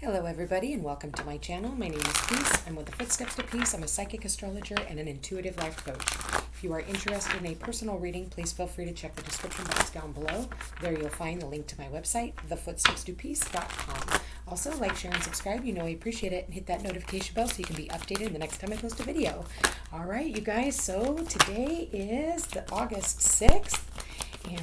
Hello everybody and welcome to my channel. My name is Peace. I'm with the Footsteps to Peace. I'm a psychic astrologer and an intuitive life coach. If you are interested in a personal reading, please feel free to check the description box down below. There you'll find the link to my website, thefootstepstopeace.com. Also, like, share, and subscribe. You know I appreciate it. And hit that notification bell so you can be updated the next time I post a video. All right, you guys. So today is the August 6th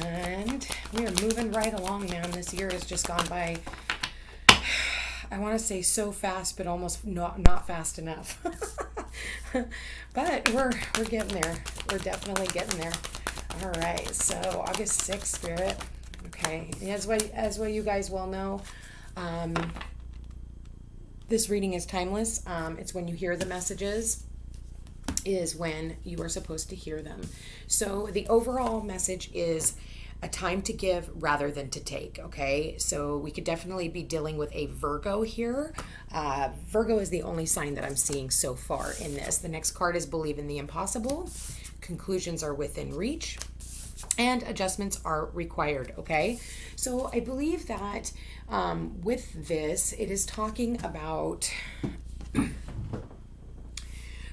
and we are moving right along, man. This year has just gone by, I want to say so fast, but almost not fast enough. But we're getting there. We're definitely getting there. All right, so August 6th, Spirit. Okay, as what you guys well know, this reading is timeless. It's when you hear the messages is when you are supposed to hear them. So the overall message is a time to give rather than to take, okay? So we could definitely be dealing with a Virgo here. Virgo is the only sign that I'm seeing so far in this. The next card is Believe in the Impossible. Conclusions are within reach. And adjustments are required, okay? So I believe that with this, it is talking about...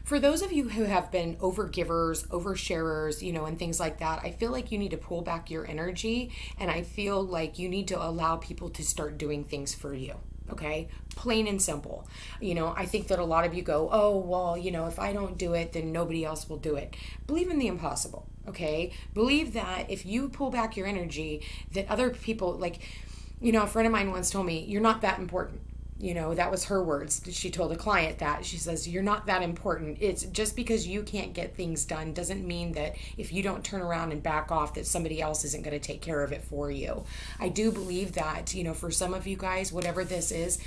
For those of you who have been overgivers, oversharers, and things like that, I feel like you need to pull back your energy, and I feel like you need to allow people to start doing things for you. Okay, plain and simple. I think that a lot of you go, oh, well, if I don't do it, then nobody else will do it. Believe in the impossible. Okay, believe that if you pull back your energy, that other people, a friend of mine once told me, you're not that important. That was her words. She told a client that. She says, you're not that important. It's just because you can't get things done doesn't mean that if you don't turn around and back off that somebody else isn't going to take care of it for you. I do believe that, for some of you guys, whatever this is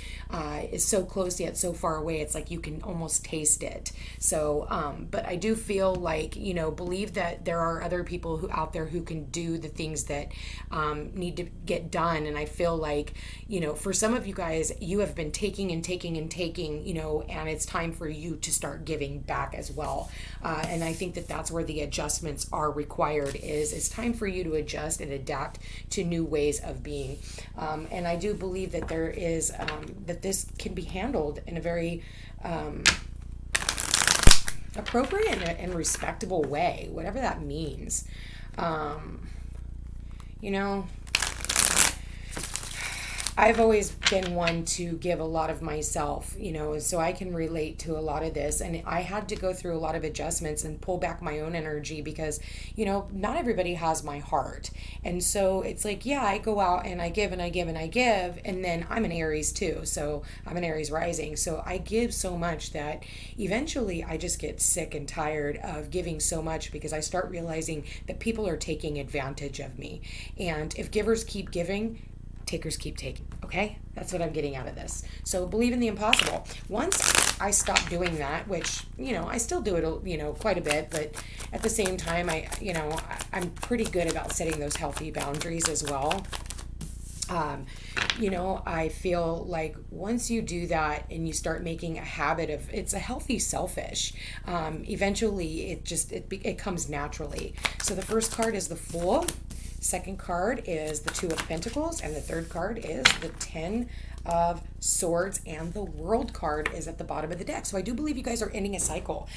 so close yet so far away. It's like you can almost taste it. So, but I do feel like, believe that there are other people who out there who can do the things that need to get done. And I feel like, for some of you guys, you have been taking and taking and taking, and it's time for you to start giving back as well. And I think that that's where the adjustments are required. It's time for you to adjust and adapt to new ways of being. And I do believe that there is, that this can be handled in a very appropriate and respectable way, whatever that means. I've always been one to give a lot of myself, so I can relate to a lot of this. And I had to go through a lot of adjustments and pull back my own energy because, not everybody has my heart. And so it's like, yeah, I go out and I give and I give and I give. And then I'm an Aries too. So I'm an Aries rising. So I give so much that eventually I just get sick and tired of giving so much because I start realizing that people are taking advantage of me. And if givers keep giving, takers keep taking, okay? That's what I'm getting out of this. So believe in the impossible. Once I stop doing that, which, I still do it, quite a bit, but at the same time, I'm pretty good about setting those healthy boundaries as well. I feel like once you do that and you start making a habit of, it's a healthy selfish, eventually it comes naturally. So the first card is the Fool. Second card is the Two of Pentacles, and the third card is the Ten of Swords, and the World card is at the bottom of the deck. So I do believe you guys are ending a cycle.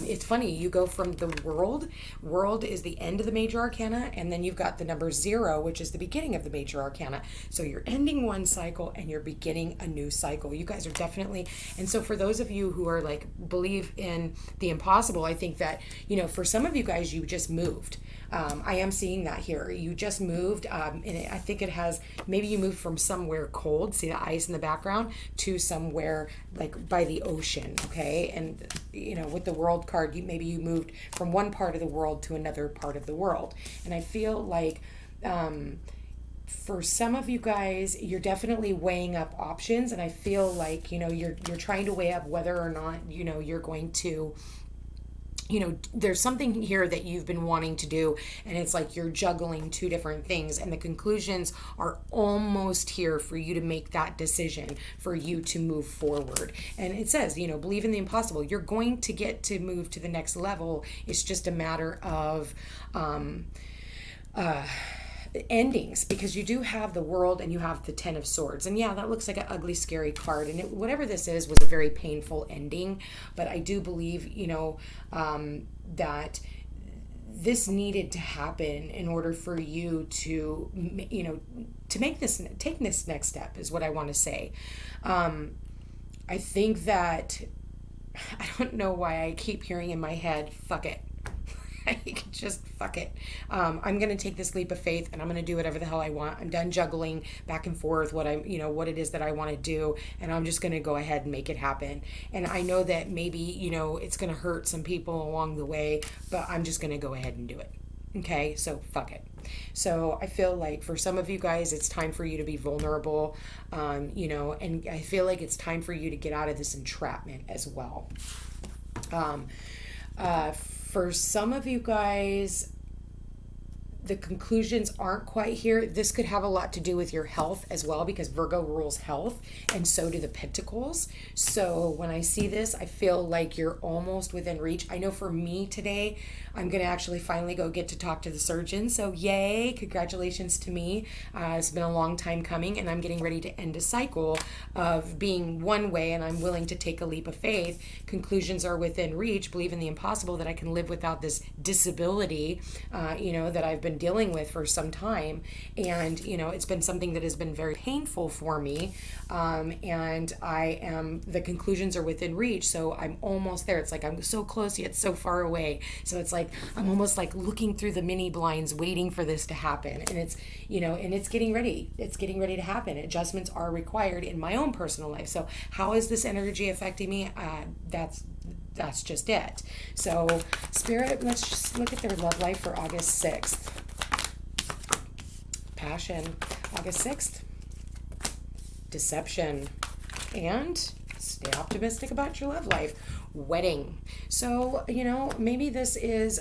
It's funny, you go from the World is the end of the major arcana, and then you've got the number 0, which is the beginning of the major arcana. So you're ending one cycle and you're beginning a new cycle. You guys are definitely, and so for those of you who are believe in the impossible, I think that, for some of you guys, you just moved. I am seeing that here. You just moved, and I think it has, maybe you moved from somewhere cold, see the ice in the background, to somewhere by the ocean, okay? And, with the World card, maybe you moved from one part of the world to another part of the world. And I feel like for some of you guys, you're definitely weighing up options, and I feel like, you're trying to weigh up whether or not, you're going to, there's something here that you've been wanting to do, and it's like you're juggling two different things, and the conclusions are almost here for you to make that decision, for you to move forward. And it says, believe in the impossible. You're going to get to move to the next level. It's just a matter of endings, because you do have the World and you have the Ten of Swords. And yeah, that looks like an ugly, scary card. And whatever this is was a very painful ending. But I do believe, that this needed to happen in order for you to, take this next step is what I want to say. I think that, I don't know why I keep hearing in my head, fuck it. Just fuck it. I'm going to take this leap of faith and I'm going to do whatever the hell I want. I'm done juggling back and forth what it is that I want to do. And I'm just going to go ahead and make it happen. And I know that maybe, it's going to hurt some people along the way, but I'm just going to go ahead and do it. Okay, so fuck it. So I feel like for some of you guys, it's time for you to be vulnerable, and I feel like it's time for you to get out of this entrapment as well. For some of you guys, the conclusions aren't quite here. This could have a lot to do with your health as well, because Virgo rules health, and so do the Pentacles. So when I see this, I feel like you're almost within reach. I know for me today, I'm going to actually finally go get to talk to the surgeon. So yay, congratulations to me. It's been a long time coming, and I'm getting ready to end a cycle of being one way, and I'm willing to take a leap of faith. Conclusions are within reach. Believe in the impossible, that I can live without this disability, that I've been dealing with for some time. And, it's been something that has been very painful for me. And the conclusions are within reach. So I'm almost there. It's like I'm so close yet so far away. So it's like I'm almost like looking through the mini blinds waiting for this to happen. And it's, and it's getting ready. It's getting ready to happen. Adjustments are required in my own personal life. So how is this energy affecting me? That's just it. So Spirit, let's just look at their love life for August 6th. Passion, August 6th. Deception. And stay optimistic about your love life. Wedding. So, maybe this is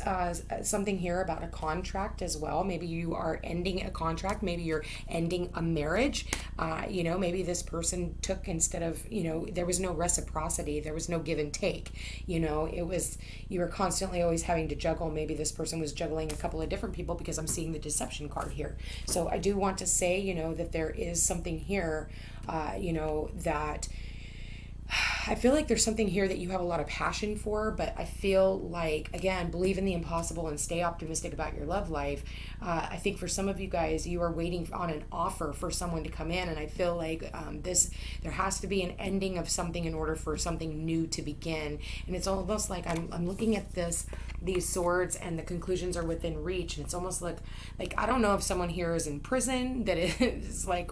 something here about a contract as well. Maybe you are ending a contract. Maybe you're ending a marriage. Maybe this person took, instead of, there was no reciprocity. There was no give and take. You were constantly always having to juggle. Maybe this person was juggling a couple of different people, because I'm seeing the deception card here. So I do want to say, that there is something here, that I feel like there's something here that you have a lot of passion for, but I feel like, again, believe in the impossible and stay optimistic about your love life. I think for some of you guys, you are waiting on an offer for someone to come in, and I feel like there has to be an ending of something in order for something new to begin. And it's almost like I'm looking at these swords, and the conclusions are within reach, and it's almost like I don't know if someone here is in prison that is like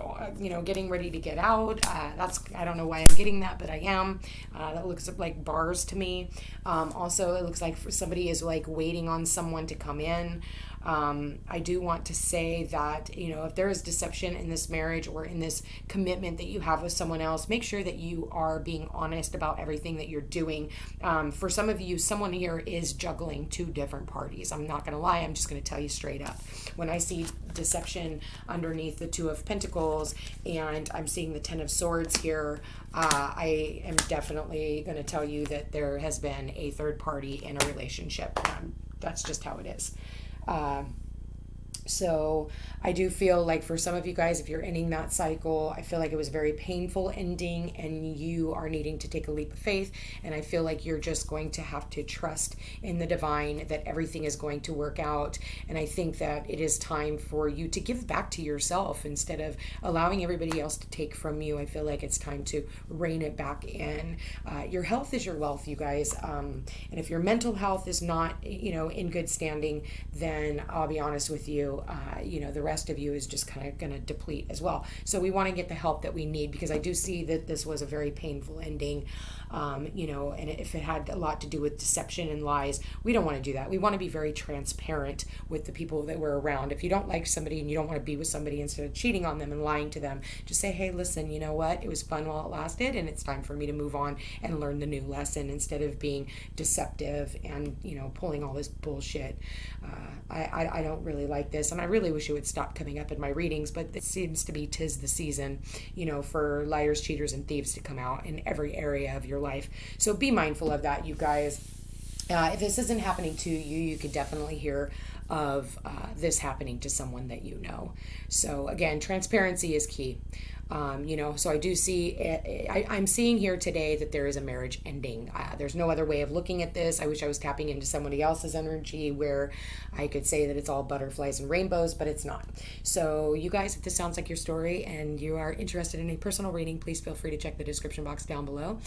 getting ready to get out. I don't know why I'm getting that, but I am. That looks like bars to me. Also, it looks like somebody is like waiting on someone to come in. I do want to say that, if there is deception in this marriage or in this commitment that you have with someone else, make sure that you are being honest about everything that you're doing. For some of you, someone here is juggling two different parties. I'm not going to lie. I'm just going to tell you straight up. When I see deception underneath the Two of Pentacles and I'm seeing the Ten of Swords here, I am definitely going to tell you that there has been a third party in a relationship. That's just how it is. So I do feel like for some of you guys, if you're ending that cycle, I feel like it was a very painful ending and you are needing to take a leap of faith. And I feel like you're just going to have to trust in the divine that everything is going to work out. And I think that it is time for you to give back to yourself instead of allowing everybody else to take from you. I feel like it's time to rein it back in. Your health is your wealth, you guys. And if your mental health is not, in good standing, then I'll be honest with you, the rest of you is just kind of going to deplete as well. So we want to get the help that we need, because I do see that this was a very painful ending, and if it had a lot to do with deception and lies, we don't want to do that. We want to be very transparent with the people that we're around. If you don't like somebody and you don't want to be with somebody, instead of cheating on them and lying to them, just say, hey, listen, you know what? It was fun while it lasted, and it's time for me to move on and learn the new lesson, instead of being deceptive and, pulling all this bullshit. I don't really like this, and I really wish it would stop coming up in my readings, but it seems to be 'tis the season, for liars, cheaters, and thieves to come out in every area of your life. So be mindful of that, you guys. If this isn't happening to you, you could definitely hear of this happening to someone that you know. So again, transparency is key. So I do see, I'm seeing here today that there is a marriage ending. There's no other way of looking at this. I wish I was tapping into somebody else's energy where I could say that it's all butterflies and rainbows, but it's not. So you guys, if this sounds like your story and you are interested in a personal reading, please feel free to check the description box down below.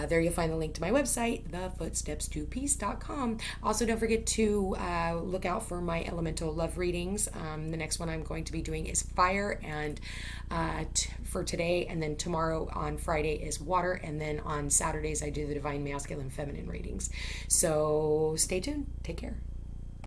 There you'll find the link to my website, thefootstepstopeace.com. Also, don't forget to look out for my elemental love readings. The next one I'm going to be doing is fire, and for today, and then tomorrow on Friday is water, and then on Saturdays I do the divine masculine feminine readings. So stay tuned. Take care.